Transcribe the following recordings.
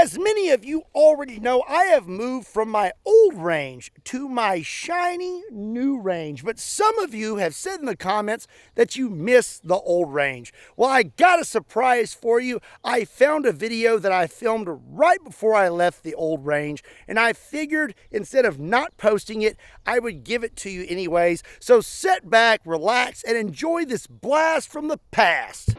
As many of you already know, I have moved from my old range to my shiny new range. But some of you have said in the comments that you miss the old range. Well, I got a surprise for you. I found a video that I filmed right before I left the old range, and I figured instead of not posting it, I would give it to you anyways. So sit back, relax, and enjoy this blast from the past.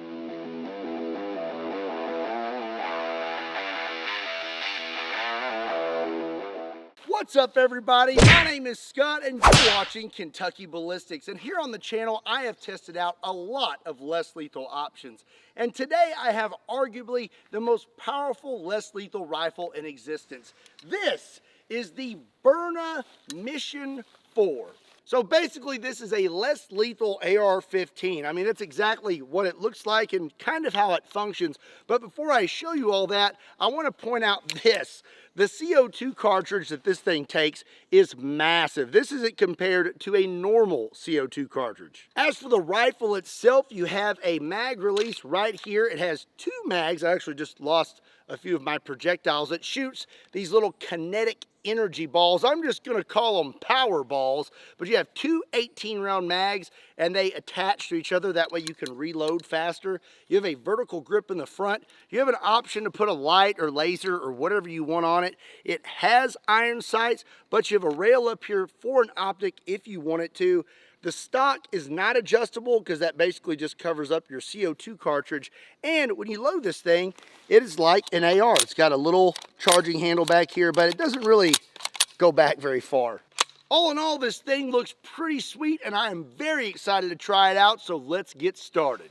What's up, everybody? My name is Scott and you're watching Kentucky Ballistics, and here on the channel I have tested out a lot of less lethal options, and today I have arguably the most powerful less lethal rifle in existence. This is the Byrna Mission 4. So basically this is a less lethal AR-15. I mean, that's exactly what it looks like and kind of how it functions. But before I show you all that, I want to point out this. The CO2 cartridge that this thing takes is massive. This isn't compared to a normal CO2 cartridge. As for the rifle itself, you have a mag release right here. It has two mags. I actually just lost a few of my projectiles. It shoots these little kinetic energy balls. I'm just going to call them power balls, but you have two 18-round mags and they attach to each other. That way you can reload faster. You have a vertical grip in the front. You have an option to put a light or laser or whatever you want on it. It has iron sights, but you have a rail up here for an optic if you want it to. The stock is not adjustable because that basically just covers up your CO2 cartridge. And when you load this thing, it is like an AR. It's got a little charging handle back here, but it doesn't really go back very far. All in all, this thing looks pretty sweet and I am very excited to try it out, so let's get started.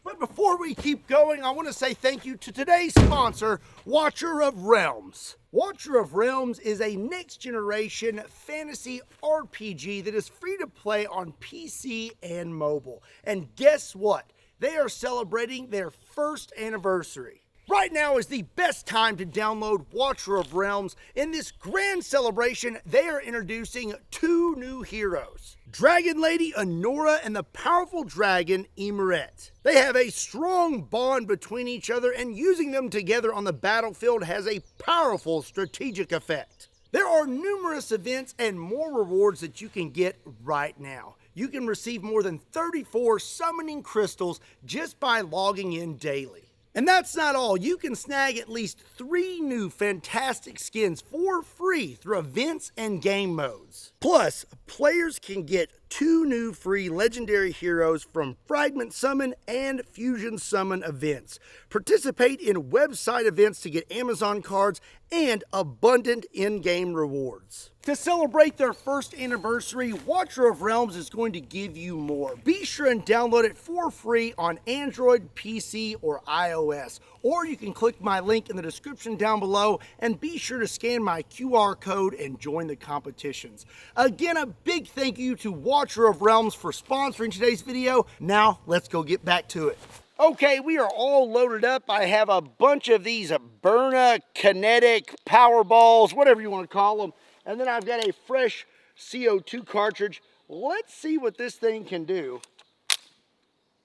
But before we keep going, I want to say thank you to today's sponsor, Watcher of Realms. Watcher of Realms is a next generation fantasy RPG that is free to play on PC and mobile. And guess what? They are celebrating their first anniversary. Right now is the best time to download Watcher of Realms. In this grand celebration, they are introducing two new heroes, Dragon Lady Honora and the powerful dragon Emeret. They have a strong bond between each other, and using them together on the battlefield has a powerful strategic effect. There are numerous events and more rewards that you can get right now. You can receive more than 34 summoning crystals just by logging in daily. And that's not all. You can snag at least 3 new fantastic skins for free through events and game modes. Plus, players can get 2 new free legendary heroes from Fragment Summon and Fusion Summon events. Participate in website events to get Amazon cards and abundant in-game rewards. To celebrate their first anniversary, Watcher of Realms is going to give you more. Be sure and download it for free on Android, PC, or iOS. Or you can click my link in the description down below and be sure to scan my QR code and join the competitions. Again, a big thank you to Watcher of Realms for sponsoring today's video. Now, let's go get back to it. Okay, we are all loaded up. I have a bunch of these Byrna kinetic power balls, whatever you want to call them. And then I've got a fresh CO2 cartridge. Let's see what this thing can do.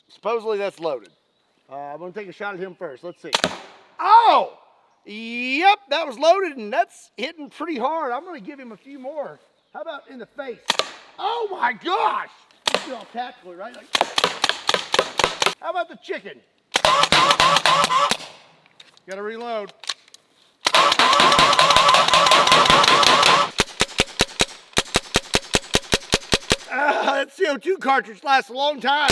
Supposedly that's loaded. I'm going to take a shot at him first. Let's see. Oh! Yep, that was loaded and that's hitting pretty hard. I'm going to give him a few more. How about in the face? Oh my gosh! You feel all tactical, right? Like, how about the chicken? Gotta reload. That CO2 cartridge lasts a long time.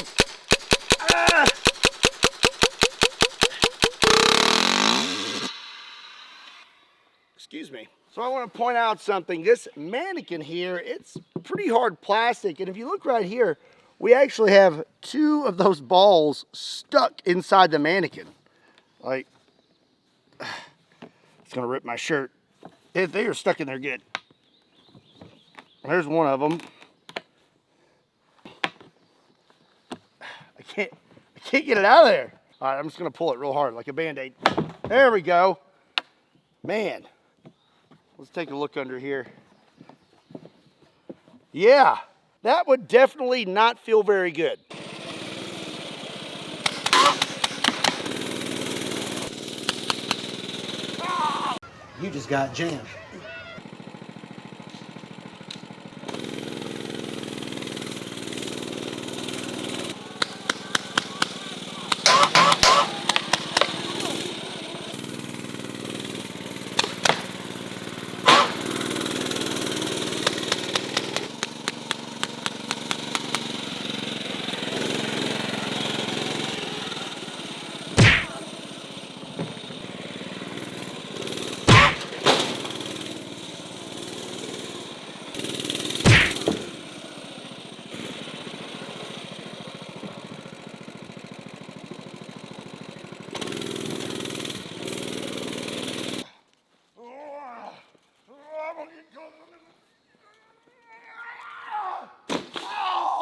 Excuse me. So I want to point out something. This mannequin here, it's pretty hard plastic. And if you look right here, we actually have 2 of those balls stuck inside the mannequin. Like, it's going to rip my shirt. They are stuck in there good. There's one of them. I can't get it out of there. All right, I'm just going to pull it real hard like a Band-Aid. There we go. Man, let's take a look under here. Yeah. That would definitely not feel very good. Ah! You just got jammed.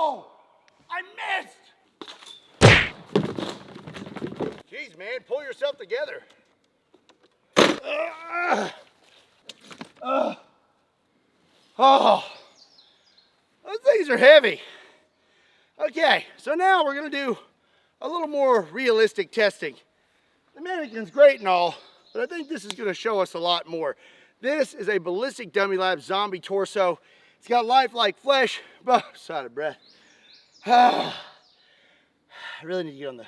Oh, I missed. Jeez, man, pull yourself together. Oh, those things are heavy. Okay, so now we're gonna do a little more realistic testing. The mannequin's great and all, but I think this is gonna show us a lot more. This is a Ballistic Dummy Lab zombie torso. It's got lifelike flesh, but I'm out of breath. I really need to get on the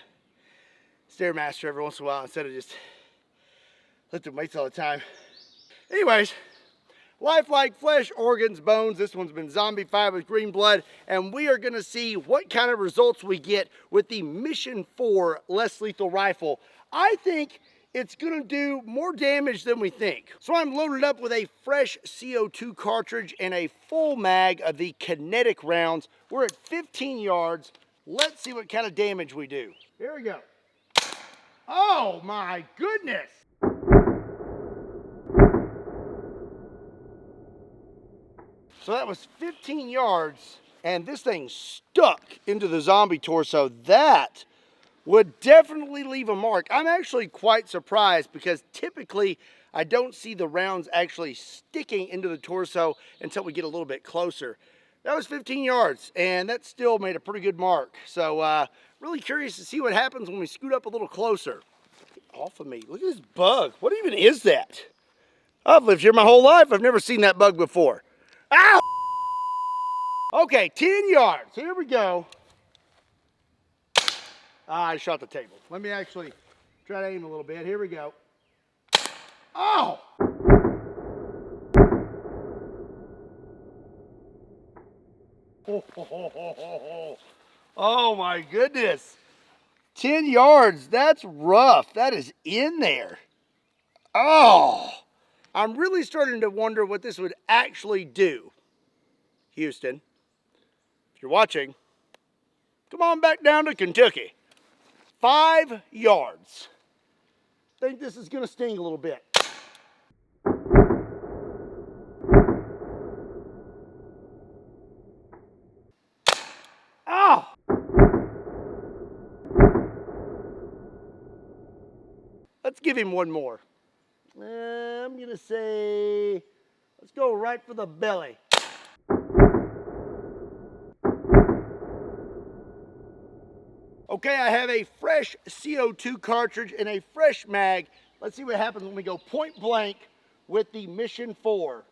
Stairmaster every once in a while instead of just lifting weights all the time. Anyways, lifelike flesh, organs, bones. This one's been zombified with green blood, and we are gonna see what kind of results we get with the Mission 4 less lethal rifle. I think it's gonna do more damage than we think. So I'm loaded up with a fresh CO2 cartridge and a full mag of the kinetic rounds. We're at 15 yards. Let's see what kind of damage we do. Here we go. Oh my goodness. So that was 15 yards, and this thing stuck into the zombie torso. That would definitely leave a mark. I'm actually quite surprised because typically I don't see the rounds actually sticking into the torso until we get a little bit closer. That was 15 yards, and that still made a pretty good mark. So really curious to see what happens when we scoot up a little closer. Get off of me. Look at this bug. What even is that? I've lived here my whole life. I've never seen that bug before. Ow! Okay, 10 yards. Here we go. I shot the table. Let me actually try to aim a little bit. Here we go. Oh! Oh my goodness. 10 yards. That's rough. That is in there. Oh! I'm really starting to wonder what this would actually do. Houston, if you're watching, come on back down to Kentucky. 5 yards. I think this is going to sting a little bit. Oh! Let's give him one more. I'm going to say, let's go right for the belly. Okay, I have a fresh CO2 cartridge and a fresh mag. Let's see what happens when we go point blank with the Mission 4.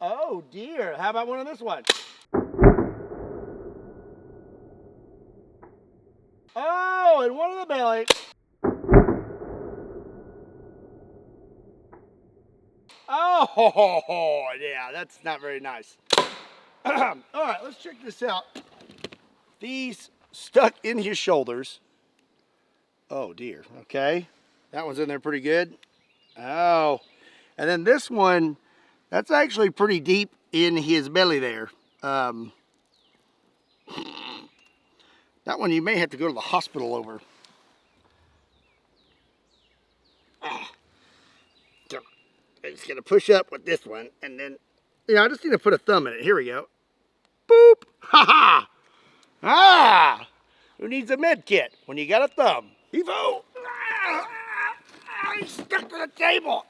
Oh dear, how about one on this one? Oh, and one on the belly. Oh, yeah, that's not very nice. All right, let's check this out. These stuck in his shoulders. Oh dear, okay. That one's in there pretty good. Oh, and then this one, that's actually pretty deep in his belly there. That one you may have to go to the hospital over. So I'm just gonna push up with this one, and then, I just need to put a thumb in it. Here we go. Boop! Ha ha! Ah! Who needs a med kit when you got a thumb? Evo! He's stuck to the table!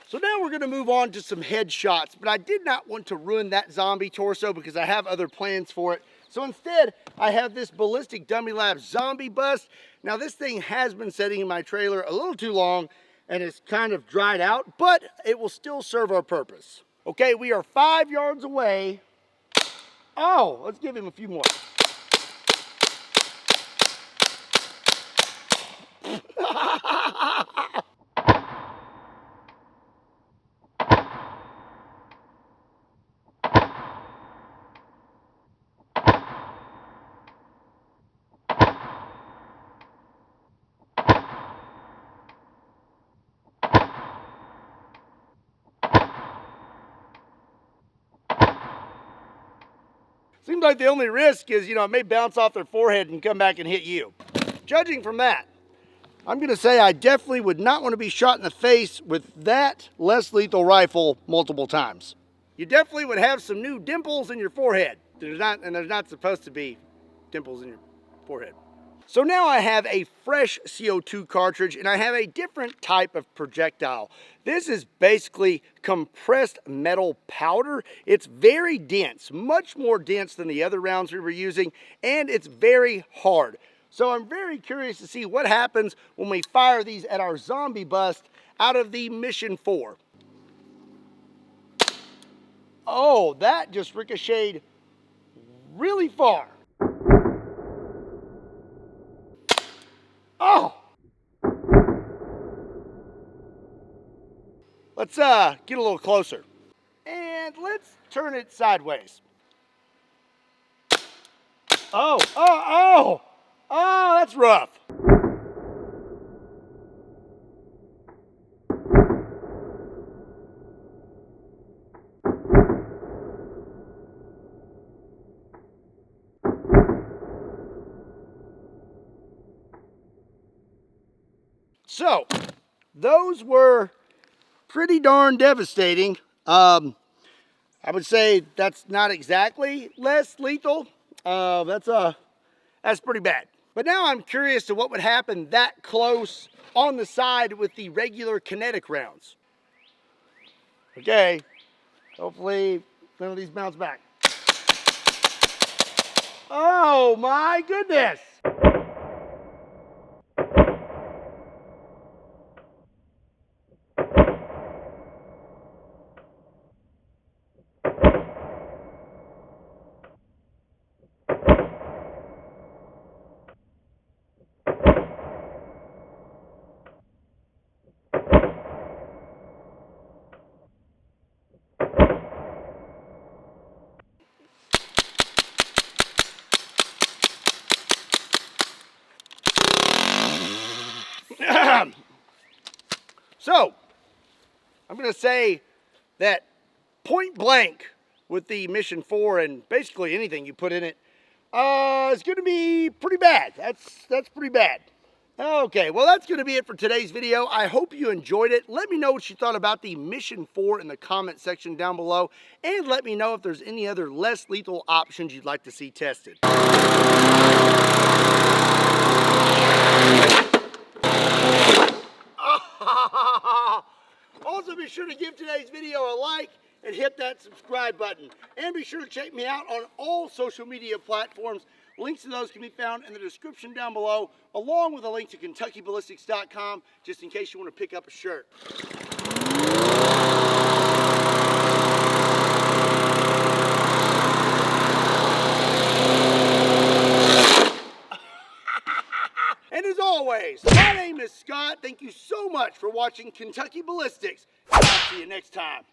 So now we're going to move on to some headshots, but I did not want to ruin that zombie torso because I have other plans for it. So instead, I have this Ballistic Dummy Lab Zombie Bust. Now this thing has been sitting in my trailer a little too long and it's kind of dried out, but it will still serve our purpose. Okay, we are 5 yards away. Oh, let's give him a few more. Seems like the only risk is, it may bounce off their forehead and come back and hit you. Judging from that, I'm gonna say I definitely would not want to be shot in the face with that less lethal rifle multiple times. You definitely would have some new dimples in your forehead. There's not supposed to be dimples in your forehead. So now I have a fresh CO2 cartridge and I have a different type of projectile. This is basically compressed metal powder. It's very dense, much more dense than the other rounds we were using, and it's very hard. So I'm very curious to see what happens when we fire these at our zombie bust out of the Mission 4. Oh, that just ricocheted really far. Oh! Let's get a little closer. And let's turn it sideways. Oh, that's rough. So, those were pretty darn devastating. I would say that's not exactly less lethal. That's pretty bad. But now I'm curious to what would happen that close on the side with the regular kinetic rounds. Okay, hopefully none of these bounce back. Oh my goodness! So, I'm going to say that point blank with the Mission 4 and basically anything you put in it is going to be pretty bad. That's pretty bad. Okay, well that's going to be it for today's video. I hope you enjoyed it. Let me know what you thought about the Mission 4 in the comment section down below, and let me know if there's any other less lethal options you'd like to see tested. Also, be sure to give today's video a like and hit that subscribe button. And be sure to check me out on all social media platforms. Links to those can be found in the description down below, along with a link to KentuckyBallistics.com, just in case you want to pick up a shirt. And as always, my name is Scott. Thank you so much for watching Kentucky Ballistics. I'll see you next time.